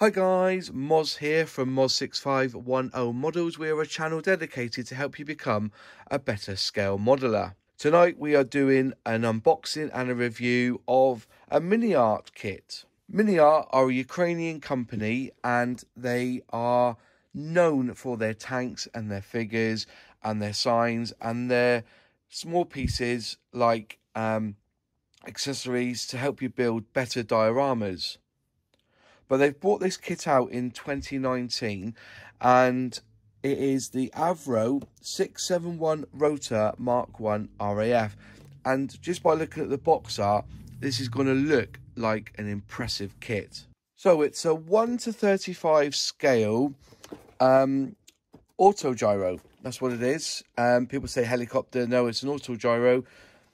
Hi guys, Moz here from Moz6510 Models. We are a channel dedicated to help you become a better scale modeler. Tonight we are doing an unboxing and a review of a MiniArt kit. MiniArt are a Ukrainian company and they are known for their tanks and their figures and their signs and their small pieces like accessories to help you build better dioramas. But they've brought this kit out in 2019 and it is the Avro 671 Rota Mk.1 RAF. And just by looking at the box art, this is going to look like an impressive kit. So it's a 1:35 scale Autogyro. That's what it is. People say helicopter. No, it's an Autogyro.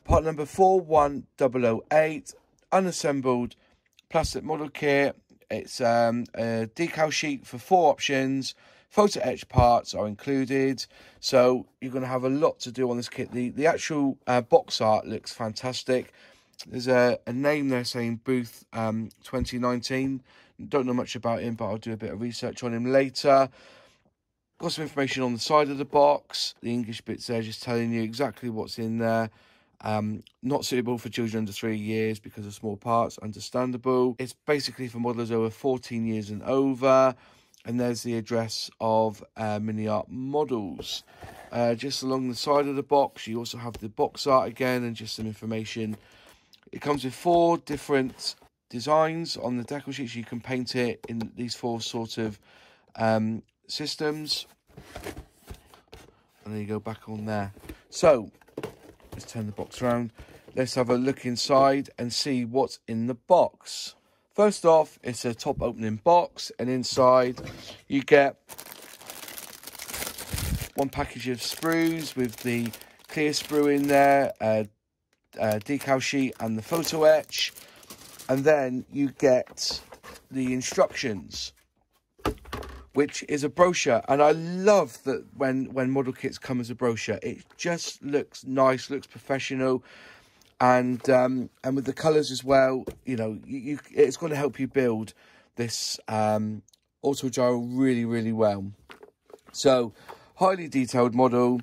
Part number 41008. Unassembled plastic model kit. It's a decal sheet for 4 options. Photo etch parts are included. So you're going to have a lot to do on this kit. The actual box art looks fantastic. There's a name there saying Booth 2019. Don't know much about him, but I'll do a bit of research on him later. Got some information on the side of the box. The English bits there just telling you exactly what's in there. Not suitable for children under 3 years because of small parts, understandable. It's basically for modelers over 14 years and over. And there's the address of MiniArt models. Just along the side of the box, you also have the box art again and just some information. It comes with 4 different designs on the decal sheet, so you can paint it in these 4 sort of systems. And then you go back on there. So let's turn the box around. Let's have a look inside and see what's in the box. First off, it's a top opening box, and inside you get 1 package of sprues with the clear sprue in there, decal sheet and the photo etch, and then you get the instructions, which is a brochure. And I love that when model kits come as a brochure, it just looks nice, looks professional, and with the colours as well. You know, it's going to help you build this Autogyro really well. So, highly detailed model.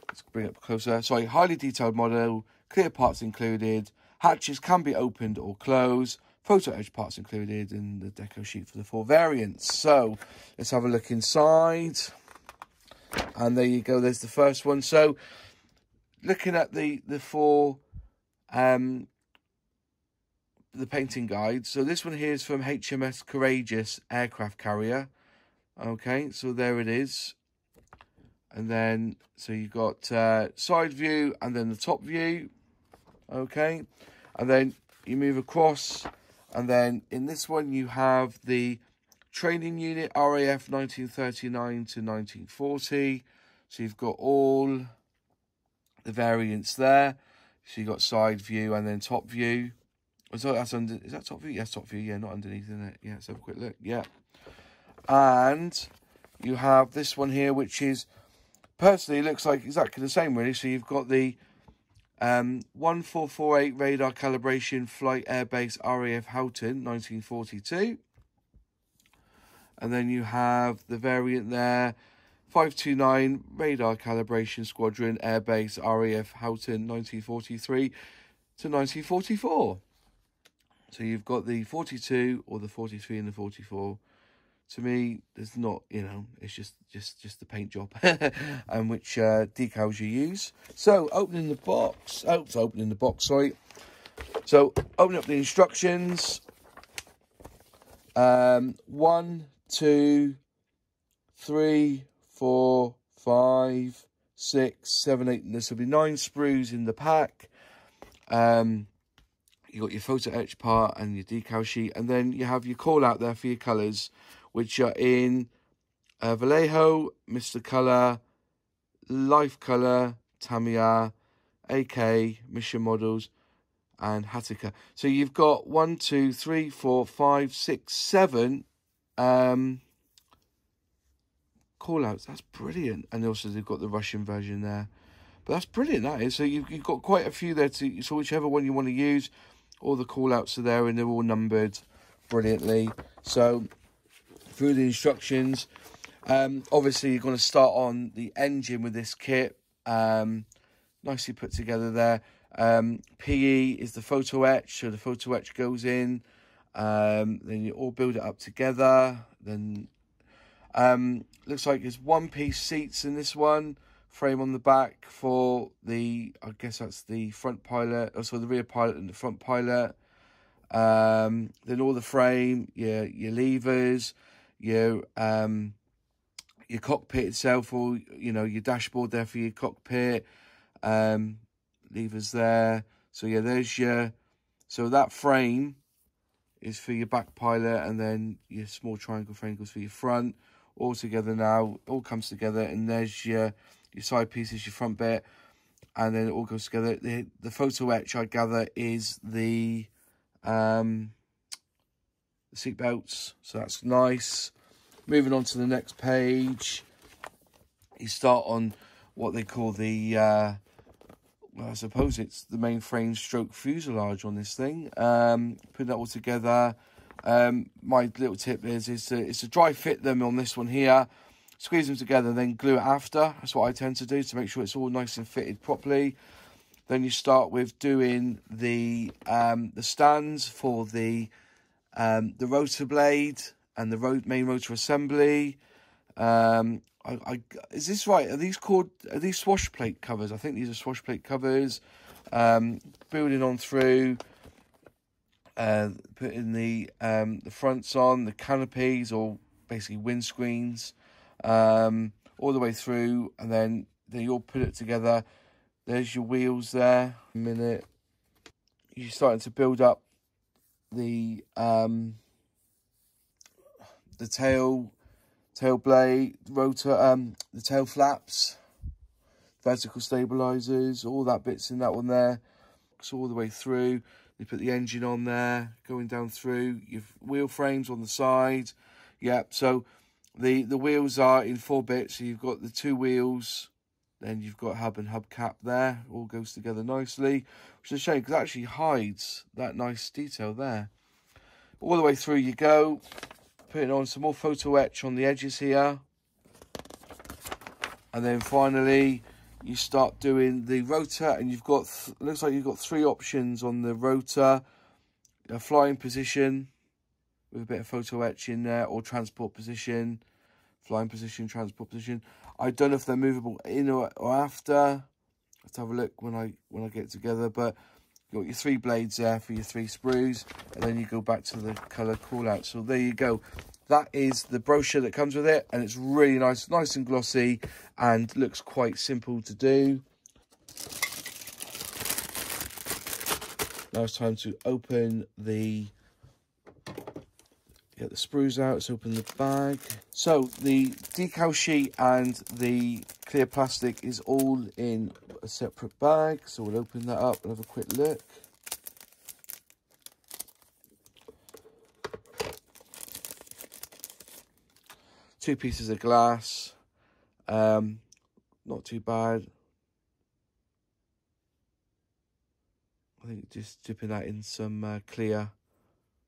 Let's bring it up closer. Sorry, highly detailed model. Clear parts included. Hatches can be opened or closed. Photo edge parts included in the deco sheet for the 4 variants. So let's have a look inside. And there you go. There's the first one. So looking at the 4 the painting guide. So this one here is from HMS Courageous aircraft carrier. Okay, so there it is. And then so you've got side view and then the top view. Okay, and then you move across. And then in this one, you have the training unit, RAF 1939 to 1940. So you've got all the variants there. So you've got side view and then top view. So that's under, is that top view? Yes, top view. Yeah, not underneath, isn't it? Yeah, let's have a quick look. Yeah. And you have this one here, which is, personally, looks like exactly the same, really. So you've got the 1448 radar calibration flight airbase RAF Houghton 1942, and then you have the variant there 529 radar calibration squadron airbase RAF Houghton 1943 to 1944. So you've got the 42 or the 43 and the 44. To me, there's not, you know, it's just the paint job and which decals you use. So opening the box. Oh, it's opening the box, sorry. So open up the instructions. 1, 2, 3, 4, 5, 6, 7, 8. And this will be 9 sprues in the pack. You got your photo etch part and your decal sheet, and then you have your call out there for your colours, which are in Vallejo, Mr. Colour, Life Colour, Tamiya, AK, Mission Models, and Hattica. So you've got 1, 2, 3, 4, 5, 6, 7 call-outs. That's brilliant. And also they've got the Russian version there. But that's brilliant, that is. So you've got quite a few there. So whichever one you want to use, all the call-outs are there and they're all numbered brilliantly. So through the instructions. Obviously, you're going to start on the engine with this kit. Nicely put together there. PE is the photo etch, so the photo etch goes in. Then you all build it up together. Then looks like there's one-piece seats in this one. Frame on the back for the, I guess that's the front pilot, also the rear pilot and the front pilot. Then all the frame, your levers, your cockpit itself, or your dashboard there for your cockpit. Levers there. So yeah, there's so that frame is for your back pilot, and then your small triangle frame goes for your front. All together now, all comes together, and there's your side pieces, your front bit, and then it all goes together. The photo etch, I gather, is the seat belts, so that's nice. Moving on to the next page, you start on what they call the well, I suppose it's the mainframe stroke fuselage on this thing. Putting that all together. My little tip is to dry fit them on this one here, squeeze them together, then glue it after. That's what I tend to do, to make sure it's all nice and fitted properly. Then you start with doing the stands for the rotor blade and the main rotor assembly. Is this right? Are these swash plate covers? I think these are swash plate covers. Building on through, putting the fronts on, the canopies, or basically windscreens, all the way through, and then you all put it together. There's your wheels there. A minute. You're starting to build up the tail blade, rotor, the tail flaps, vertical stabilizers, all that bits in that one there. So all the way through, you put the engine on there, going down through, your wheel frames on the side. Yep, so the wheels are in 4 bits. So you've got the 2 wheels, then you've got hub and hubcap there. All goes together nicely, which is a shame because it actually hides that nice detail there. All the way through you go. Putting on some more photo etch on the edges here, and then finally you start doing the rotor, and you've got looks like you've got 3 options on the rotor: a flying position with a bit of photo etch in there, or transport position, flying position, transport position. I don't know if they're movable in or after. Let's have a look when I get it together, but you've got your 3 blades there for your 3 sprues, and then you go back to the colour call out. So there you go. That is the brochure that comes with it, and it's really nice and glossy, and looks quite simple to do. Now it's time to open get the sprues out. Let's open the bag. So the decal sheet and the clear plastic is all in a separate bag. So we'll open that up and have a quick look. Two pieces of glass. Not too bad. I think just dipping that in some clear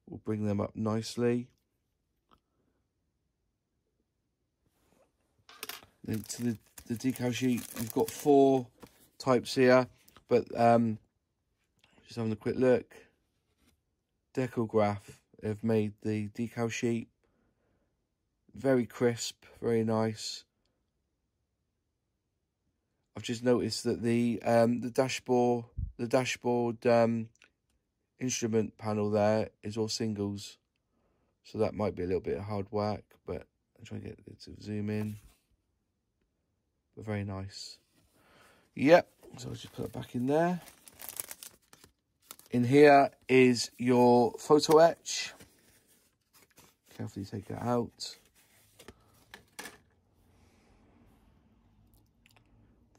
will bring them up nicely. Then to the decal sheet, you've got 4 types here, but just having a quick look. Decal have made the decal sheet. Very crisp, very nice. I've just noticed that the dashboard instrument panel there is all singles, so that might be a little bit of hard work, but I'm trying to get it to zoom in. But very nice. Yep, so I'll just put it back in there. In here is your photo etch. Carefully take it out.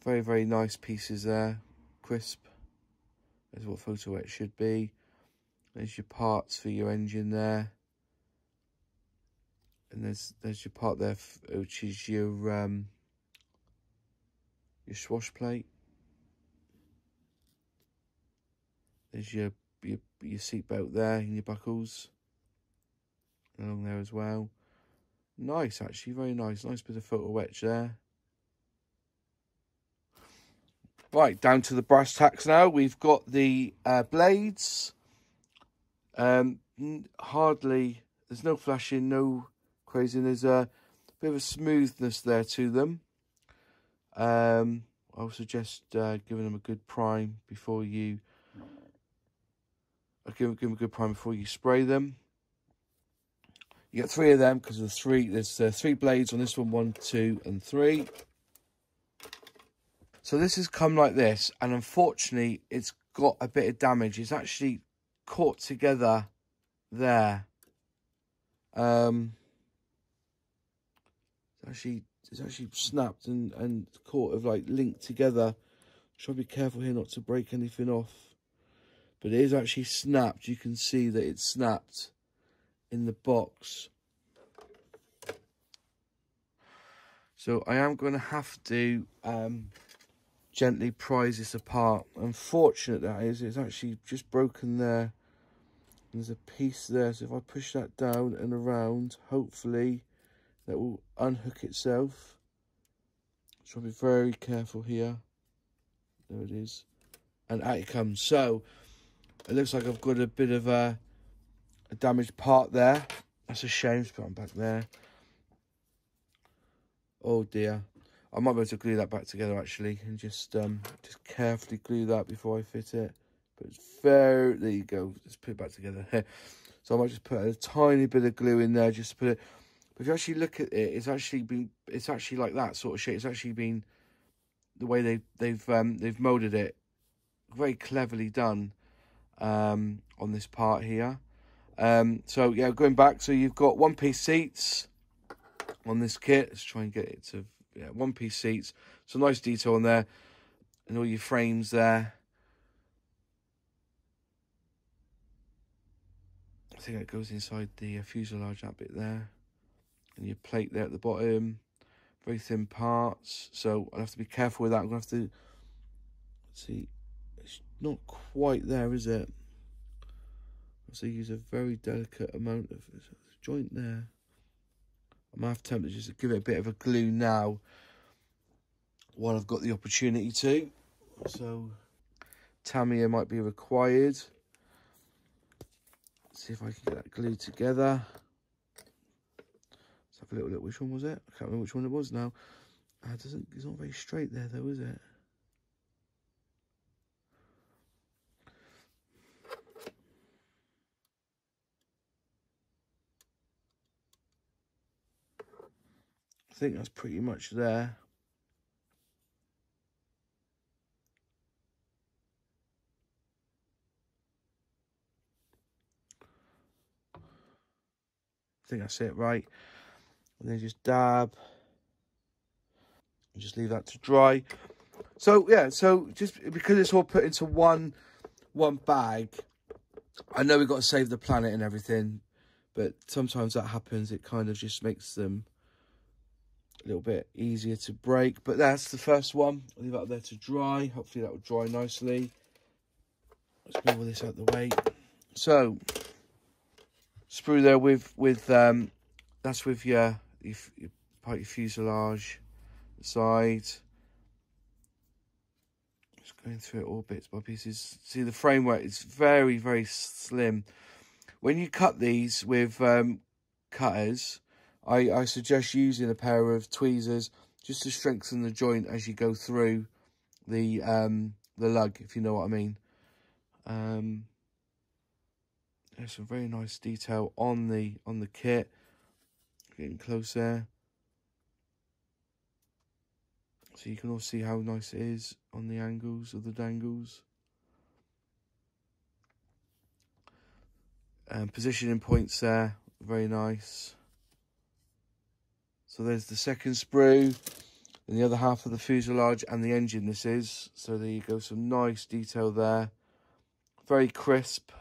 Very, very nice pieces there. Crisp. That's what photo etch should be. There's your parts for your engine there. And there's your part there, which is your swash plate. There's your seat belt there and your buckles along there as well. Nice, actually, very nice. Nice bit of photo etch there. Right, down to the brass tacks now. We've got the blades. Hardly, there's no flashing, no crazy. There's a bit of a smoothness there to them. I would suggest giving them a good prime before you give them a good prime before you spray them. You get 3 of them because there's 3 blades on this one, 1, 2, and 3. So this has come like this, and unfortunately, it's got a bit of damage. It's actually caught together there. It's actually snapped and caught of like linked together. Try to be careful here not to break anything off. But it is actually snapped. You can see that it's snapped in the box. So I am going to have to gently prise this apart. Unfortunate that is, it's actually just broken there. There's a piece there, so if I push that down and around, hopefully that will unhook itself. So I'll be very careful here. There it is. And out it comes. So it looks like I've got a bit of a damaged part there. That's a shame. Let's put it back there. Oh dear. I might be able to glue that back together actually, and just carefully glue that before I fit it. But it's very, there you go. Let's put it back together. So I might just put a tiny bit of glue in there just to put it. But if you actually look at it, it's actually like that sort of shape. It's actually been the way they've molded it. Very cleverly done on this part here. So yeah, going back, so you've got 1-piece seats on this kit. Let's try and get it to 1-piece seats. Some nice detail on there, and all your frames there. I think that goes inside the fuselage, that bit there, and your plate there at the bottom. Very thin parts, so I'll have to be careful with that. I'm gonna have to see. It's not quite there, is it? So use a very delicate amount of joint there. I'm gonna have to attempt to just give it a bit of a glue now while I've got the opportunity to. So Tamiya might be required. Let's see if I can get that glued together. Let's have a little look. Which one was it? I can't remember which one it was now. It's not very straight there though, is it? I think that's pretty much there. I think that's it, right? And then just dab. And just leave that to dry. So yeah, so just because it's all put into one bag, I know we've got to save the planet and everything, but sometimes that happens. It kind of just makes them a little bit easier to break. But that's the first one. I'll leave that there to dry. Hopefully that will dry nicely. Let's move all this out of the way. So sprue there with that's with your fuselage side. Just going through it all bits by pieces. See, the framework is very, very slim. When you cut these with cutters, I suggest using a pair of tweezers just to strengthen the joint as you go through the lug, if you know what I mean. There's some very nice detail on the kit. Getting close there. So you can all see how nice it is on the angles of the dangles. Positioning points there, very nice. So there's the second sprue, and the other half of the fuselage and the engine this is. So there you go, some nice detail there. Very crisp.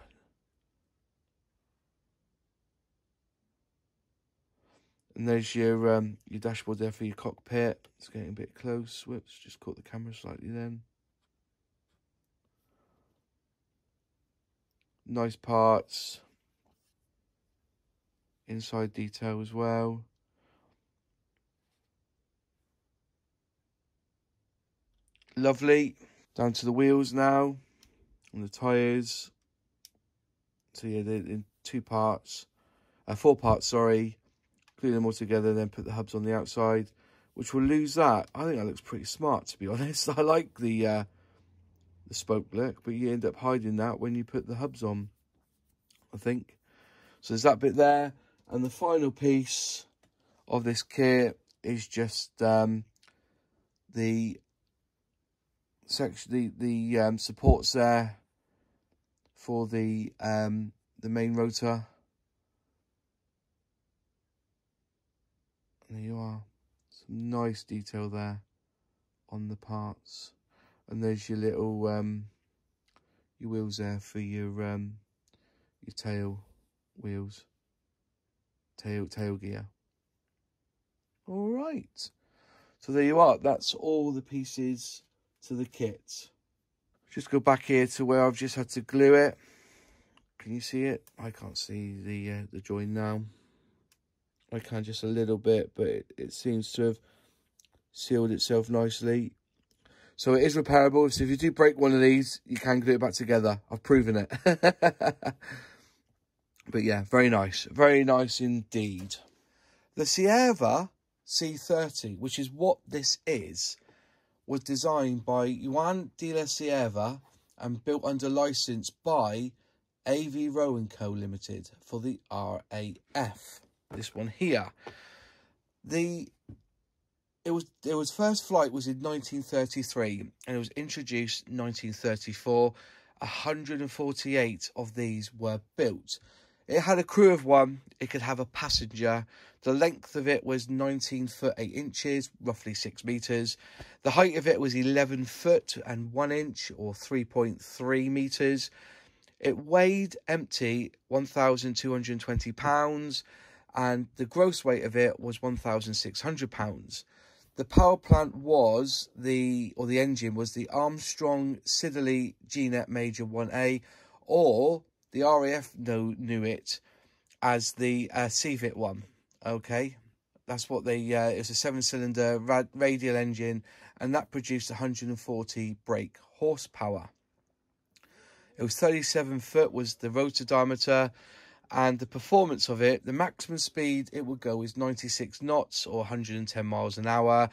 And there's your dashboard there for your cockpit. It's getting a bit close. Whoops, just caught the camera slightly then. Nice parts. Inside detail as well. Lovely. Down to the wheels now. And the tyres. So yeah, they're in 4 parts, sorry. Glue them all together, then put the hubs on the outside, which will lose that. I think that looks pretty smart, to be honest. I like the spoke look, but you end up hiding that when you put the hubs on, I think. So there's that bit there. And the final piece of this kit is just the section, the supports there for the main rotor. And there you are. Some nice detail there on the parts. And there's your little your wheels there for your tail wheels, tail gear. All right, so there you are. That's all the pieces to the kit. Just go back here to where I've just had to glue it. Can you see it? I can't see the join now. I can just a little bit, but it seems to have sealed itself nicely. So it is repairable. So if you do break one of these, you can glue it back together. I've proven it. But yeah, very nice. Very nice indeed. The Cierva C30, which is what this is, was designed by Cierva and built under license by Avro & Co Limited for the RAF. This one here. It was first flight was in 1933 and it was introduced in 1934. 148 of these were built. It had a crew of 1. It could have a passenger. The length of it was 19 foot 8 inches, roughly 6 meters. The height of it was 11 foot and 1 inch, or 3.3 meters. It weighed empty 1,220 pounds, and the gross weight of it was 1,600 pounds. The power plant was the engine was the Armstrong Siddeley GNet Major 1A, or the RAF knew it as the CVIT one. Okay, that's what they. It was a 7-cylinder radial engine, and that produced 140 brake horsepower. It was 37 foot was the rotor diameter, and the performance of it, the maximum speed it would go is 96 knots or 110 miles an hour,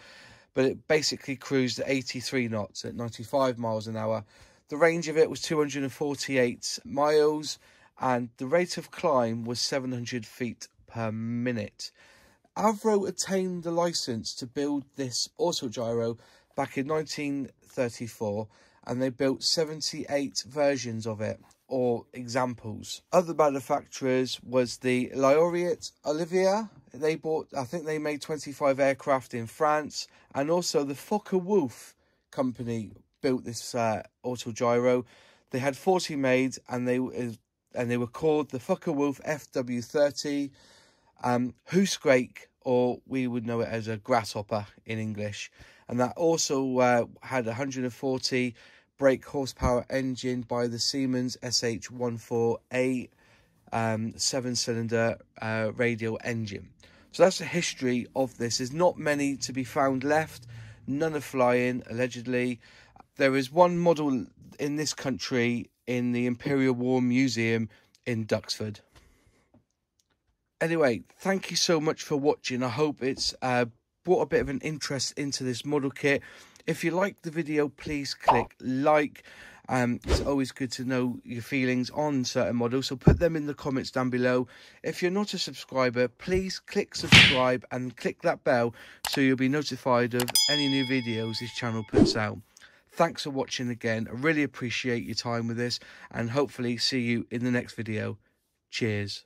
but it basically cruised at 83 knots at 95 miles an hour. The range of it was 248 miles, and the rate of climb was 700 feet per minute. Avro attained the license to build this Autogyro back in 1934, and they built 78 versions of it, or examples. Other manufacturers was the Lioré-et-Olivier. I think they made 25 aircraft in France, and also the Focke-Wulf company built this Autogyro. They had 40 made, and they were called the Focke-Wulf Fw30, Heuschrecke, or we would know it as a Grasshopper in English. And that also had 140 brake horsepower engine by the Siemens Sh 148 7-cylinder radial engine. So that's the history of this. There's not many to be found left. None are flying, allegedly. There is one model in this country in the Imperial War Museum in Duxford. Anyway, thank you so much for watching. I hope it's brought a bit of an interest into this model kit. If you like the video, please click like. It's always good to know your feelings on certain models, so put them in the comments down below. If you're not a subscriber, please click subscribe and click that bell so you'll be notified of any new videos this channel puts out. Thanks for watching again. I really appreciate your time with this, and hopefully see you in the next video. Cheers.